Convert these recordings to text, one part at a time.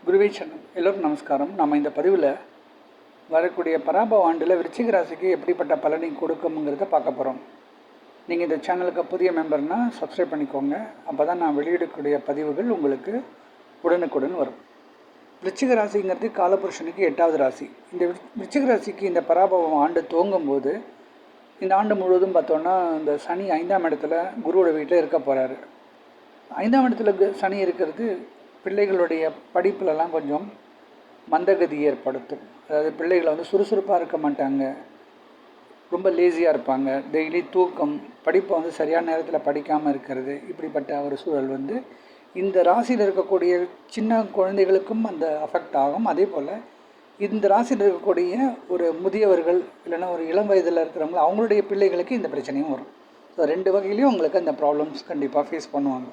குருவே சரணம். எல்லோரும் நமஸ்காரம். நம்ம இந்த பதிவில் வரக்கூடிய பராபவ ஆண்டில் விருச்சிக ராசிக்கு எப்படிப்பட்ட பலனை கொடுக்கும்ங்கிறத பார்க்க போகிறோம். நீங்கள் இந்த சேனலுக்கு புதிய மெம்பர்னால் சப்ஸ்கிரைப் பண்ணிக்கோங்க. அப்போ தான் நான் வெளியிடக்கூடிய பதிவுகள் உங்களுக்கு உடனுக்குடன் வரும். விருச்சிக ராசிங்கிறது காலபுருஷனுக்கு 8வது ராசி. இந்த விருச்சிக ராசிக்கு இந்த பராபவம் ஆண்டு துவங்கும் போது இந்த ஆண்டு முழுவதும் பார்த்தோன்னா இந்த சனி 5ஆம் இடத்துல குருவோட வீட்டில் இருக்க போகிறாரு. 5ஆம் இடத்துல சனி இருக்கிறது பிள்ளைகளுடைய படிப்புலலாம் கொஞ்சம் மந்தகதி ஏற்படுத்தும். அதாவது பிள்ளைகளை சுறுசுறுப்பாக இருக்க மாட்டாங்க, ரொம்ப லேசியாக இருப்பாங்க, டெய்லி தூக்கம், படிப்பை சரியான நேரத்தில் படிக்காமல் இருக்கிறது. இப்படிப்பட்ட ஒரு சூழல் இந்த ராசியில் இருக்கக்கூடிய சின்ன குழந்தைகளுக்கும் அந்த அஃபெக்ட் ஆகும். அதே போல் இந்த ராசியில் இருக்கக்கூடிய ஒரு முதியவர்கள் இல்லைன்னா ஒரு இளம் வயதில் இருக்கிறவங்க அவங்களுடைய பிள்ளைகளுக்கு இந்த பிரச்சனையும் வரும். ஸோ 2 வகையிலையும் உங்களுக்கு அந்த ப்ராப்ளம்ஸ் கண்டிப்பாக ஃபேஸ் பண்ணுவாங்க.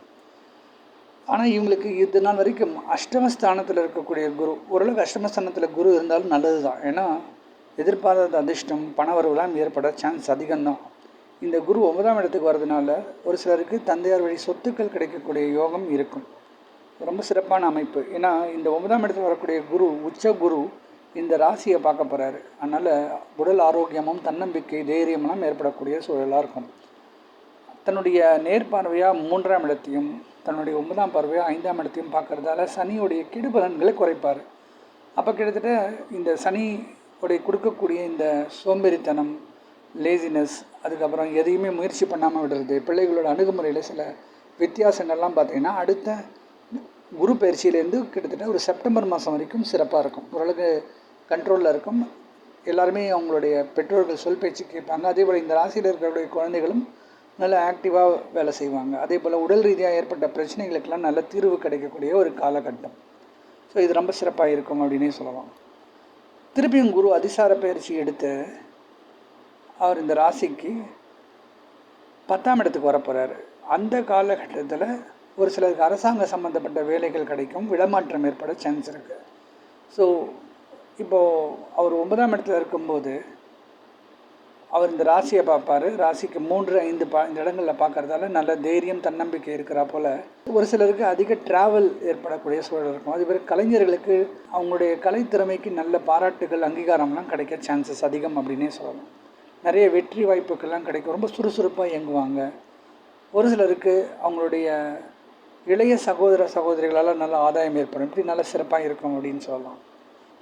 ஆனால் இவங்களுக்கு இது நாள் வரைக்கும் அஷ்டமஸ்தானத்தில் இருக்கக்கூடிய குரு, ஓரளவுக்கு அஷ்டமஸ்தானத்தில் குரு இருந்தாலும் நல்லது தான். ஏன்னா எதிர்பாராத அதிர்ஷ்டம் பணவரவுலாம் ஏற்பட சான்ஸ் அதிகம்தான். இந்த குரு 9ஆம் இடத்துக்கு வர்றதுனால ஒரு சிலருக்கு தந்தையார் வழி சொத்துக்கள் கிடைக்கக்கூடிய யோகம் இருக்கும். ரொம்ப சிறப்பான அமைப்பு. ஏன்னா இந்த 9ஆம் இடத்துக்கு வரக்கூடிய குரு, உச்ச குரு, இந்த ராசியை பார்க்க போகிறாரு. அதனால் உடல் ஆரோக்கியமும் தன்னம்பிக்கை தைரியமெல்லாம் ஏற்படக்கூடிய சூழலாக இருக்கும். தன்னுடைய நேர்பார்வையாக 3ஆம் இடத்தையும் தன்னுடைய 9ஆம் பார்வையாக 5ஆம் இடத்தையும் பார்க்குறதால சனியுடைய கெடுபலன்களை குறைப்பார். அப்போ கிட்டத்தட்ட இந்த சனியுடைய கொடுக்கக்கூடிய இந்த சோம்பேறித்தனம், லேசினஸ், அதுக்கப்புறம் எதையுமே முயற்சி பண்ணாமல் விடுறது, பிள்ளைகளோட அணுகுமுறையில் சில வித்தியாசங்கள்லாம் பார்த்திங்கன்னா அடுத்த குரு பயிற்சியிலேருந்து கிட்டத்தட்ட ஒரு செப்டம்பர் மாதம் வரைக்கும் சிறப்பாக இருக்கும். ஓரளவுக்கு கண்ட்ரோலில் இருக்கும். எல்லாருமே அவங்களுடைய பெற்றோர்கள் சொல் பேச்சு கேட்பாங்க. அதே போல் இந்த ராசியில் இருக்கக்கூடிய குழந்தைகளும் நல்லா ஆக்டிவாக வேலை செய்வாங்க. அதே போல் உடல் ரீதியாக ஏற்பட்ட பிரச்சனைகளுக்கெல்லாம் நல்ல தீர்வு கிடைக்கக்கூடிய ஒரு காலகட்டம். ஸோ இது ரொம்ப சிறப்பாக இருக்கும் அப்படின்னே சொல்லலாம். திருப்பியும் குரு அதிசார பயிற்சி எடுத்து அவர் இந்த ராசிக்கு 10ஆம் இடத்துக்கு வரப்போகிறாரு. அந்த காலகட்டத்தில் ஒரு சிலருக்கு அரசாங்க சம்மந்தப்பட்ட வேலைகள் கிடைக்கும், விடமாற்றம் ஏற்பட சான்ஸ் இருக்குது. ஸோ இப்போது அவர் 9ஆம் இடத்துல இருக்கும்போது அவர் இந்த ராசியை பார்ப்பார். ராசிக்கு 3, 5 இந்த இடங்களில் பார்க்குறதால நல்ல தைரியம் தன்னம்பிக்கை இருக்கிறா போல். ஒரு சிலருக்கு அதிக ட்ராவல் ஏற்படக்கூடிய சூழல் இருக்கும். அதுபோல் கலைஞர்களுக்கு அவங்களுடைய கலைத்திறமைக்கு நல்ல பாராட்டுகள், அங்கீகாரம்லாம் கிடைக்க சான்சஸ் அதிகம் அப்படின்னே சொல்லலாம். நிறைய வெற்றி வாய்ப்புகள்லாம் கிடைக்கும். ரொம்ப சுறுசுறுப்பாக இயங்குவாங்க. ஒரு சிலருக்கு அவங்களுடைய இளைய சகோதரிகளால் நல்ல ஆதாயம் ஏற்படும். இப்படி நல்ல சிறப்பாக இருக்கும் அப்படின்னு சொல்லலாம்.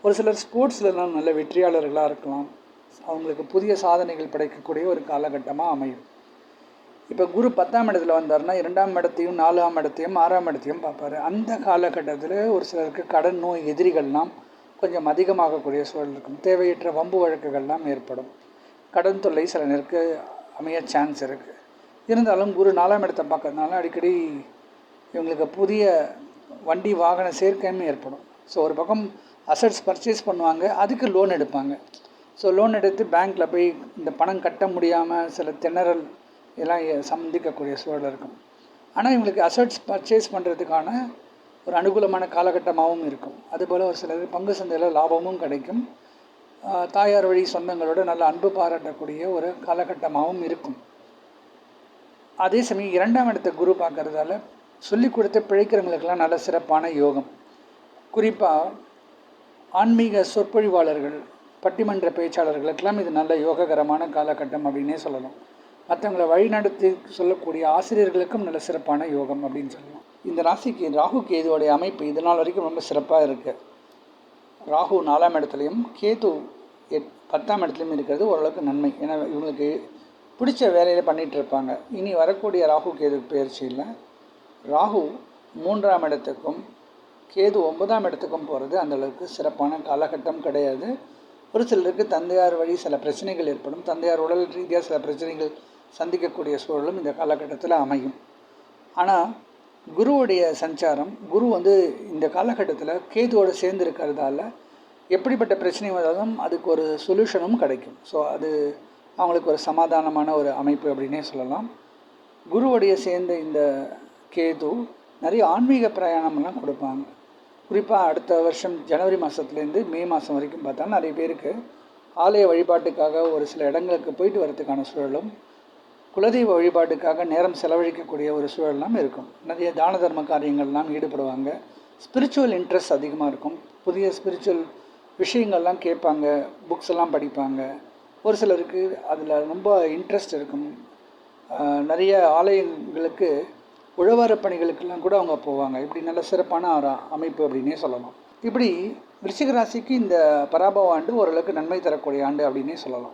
ஒரு சிலர் ஸ்போர்ட்ஸ்லாம் நல்ல வெற்றியாளர்களாக இருக்கலாம். அவங்களுக்கு புதிய சாதனைகள் படைக்கக்கூடிய ஒரு காலகட்டமாக அமையும். இப்போ குரு 10ஆம் இடத்துல வந்தார்னா 2ஆம் இடத்தையும் 4ஆம் இடத்தையும் 6ஆம் இடத்தையும் பார்ப்பார். அந்த காலகட்டத்தில் ஒரு சிலருக்கு கடன் நோய் எதிரிகள்லாம் கொஞ்சம் அதிகமாகக்கூடிய சூழல் இருக்கும். தேவையற்ற வம்பு வழக்குகள்லாம் ஏற்படும். கடன் தொல்லை சில நேருக்கு அமைய சான்ஸ் இருக்குது. இருந்தாலும் குரு 4ஆம் இடத்தை பார்க்கறதுனால அடிக்கடி இவங்களுக்கு புதிய வண்டி வாகன சேர்க்கையும் ஏற்படும். ஸோ ஒரு பக்கம் அசட்ஸ் பர்ச்சேஸ் பண்ணுவாங்க, அதுக்கு லோன் எடுப்பாங்க. ஸோ லோன் எடுத்து பேங்க்கில் போய் இந்த பணம் கட்ட முடியாமல் சில திணறல் எல்லாம் சந்திக்கக்கூடிய சூழல் இருக்கும். ஆனால் இவங்களுக்கு அசட்ஸ் பர்ச்சேஸ் பண்ணுறதுக்கான ஒரு அனுகூலமான காலகட்டமாகவும் இருக்கும். அதுபோல் ஒரு சிலர் பங்கு சந்தையில் லாபமும் கிடைக்கும். தாயார் வழி சொந்தங்களோட நல்ல அன்பு பாராட்டக்கூடிய ஒரு காலகட்டமாகவும் இருக்கும். அதே சமயம் 2ஆம் இடத்தை குரு பார்க்கறதால சொல்லி கொடுத்த பிழைக்கிறவங்களுக்கெல்லாம் நல்ல சிறப்பான யோகம். குறிப்பாக ஆன்மீக சொற்பொழிவாளர்கள், பட்டிமன்ற பேச்சாளர்களுக்கெல்லாம் இது நல்ல யோககரமான காலகட்டம் அப்படின்னே சொல்லலாம். மற்றவங்களை வழிநடத்தி சொல்லக்கூடிய ஆசிரியர்களுக்கும் நல்ல சிறப்பான யோகம் அப்படின்னு சொல்லலாம். இந்த ராசிக்கு ராகு கேதுவோடைய அமைப்பு இது நாள் வரைக்கும் ரொம்ப சிறப்பாக இருக்குது. ராகு 4ஆம் இடத்துலையும் கேது 10ஆம் இடத்துலையும் இருக்கிறது ஓரளவுக்கு நன்மை. ஏன்னா இவங்களுக்கு பிடிச்ச வேலையில் பண்ணிகிட்டு இருப்பாங்க. இனி வரக்கூடிய ராகு கேது பயிற்சியில் ராகு 3ஆம் இடத்துக்கும் கேது 9ஆம் இடத்துக்கும் போகிறது அந்தளவுக்கு சிறப்பான காலகட்டம் கிடையாது. ஒரு சிலருக்கு தந்தையார் வழி சில பிரச்சனைகள் ஏற்படும். தந்தையார் உடல் ரீதியாக சில பிரச்சனைகள் சந்திக்கக்கூடிய சூழலும் இந்த காலகட்டத்தில் அமையும். ஆனால் குருவுடைய சஞ்சாரம், குரு இந்த காலகட்டத்தில் கேதுவோடு சேர்ந்து இருக்கிறதால எப்படிப்பட்ட பிரச்சனை வந்தாலும் அதுக்கு ஒரு சொல்யூஷனும் கிடைக்கும். ஸோ அது அவங்களுக்கு ஒரு சமாதானமான ஒரு அமைப்பு அப்படின்னே சொல்லலாம். குருவுடைய சேர்ந்த இந்த கேது நிறைய ஆன்மீக பிரயாணமெல்லாம் கொடுப்பாங்க. குறிப்பாக அடுத்த வருஷம் ஜனவரி மாதத்துலேருந்து மே மாதம் வரைக்கும் பார்த்தா நிறைய பேருக்கு ஆலய வழிபாட்டுக்காக ஒரு சில இடங்களுக்கு போயிட்டு வரதுக்கான சூழலும், குலதெய்வ வழிபாட்டுக்காக நேரம் செலவழிக்கக்கூடிய ஒரு சூழல்லாம் இருக்கும். நிறைய தான தர்ம காரியங்கள்லாம் ஈடுபடுவாங்க. ஸ்பிரிச்சுவல் இன்ட்ரெஸ்ட் அதிகமாக இருக்கும். புதிய ஸ்பிரிச்சுவல் விஷயங்கள்லாம் கேட்பாங்க, புக்ஸ் எல்லாம் படிப்பாங்க. ஒரு சிலருக்கு அதில் ரொம்ப இன்ட்ரெஸ்ட் இருக்கும். நிறைய ஆலயங்களுக்கு உழவார பணிகளுக்கெல்லாம் கூட அவங்க போவாங்க. இப்படி நல்ல சிறப்பான ஒரு அமைப்பு அப்படின்னே சொல்லலாம். இப்படி விருச்சிக ராசிக்கு இந்த பராபவ ஆண்டு ஓரளவுக்கு நன்மை தரக்கூடிய ஆண்டு அப்படின்னே சொல்லலாம்.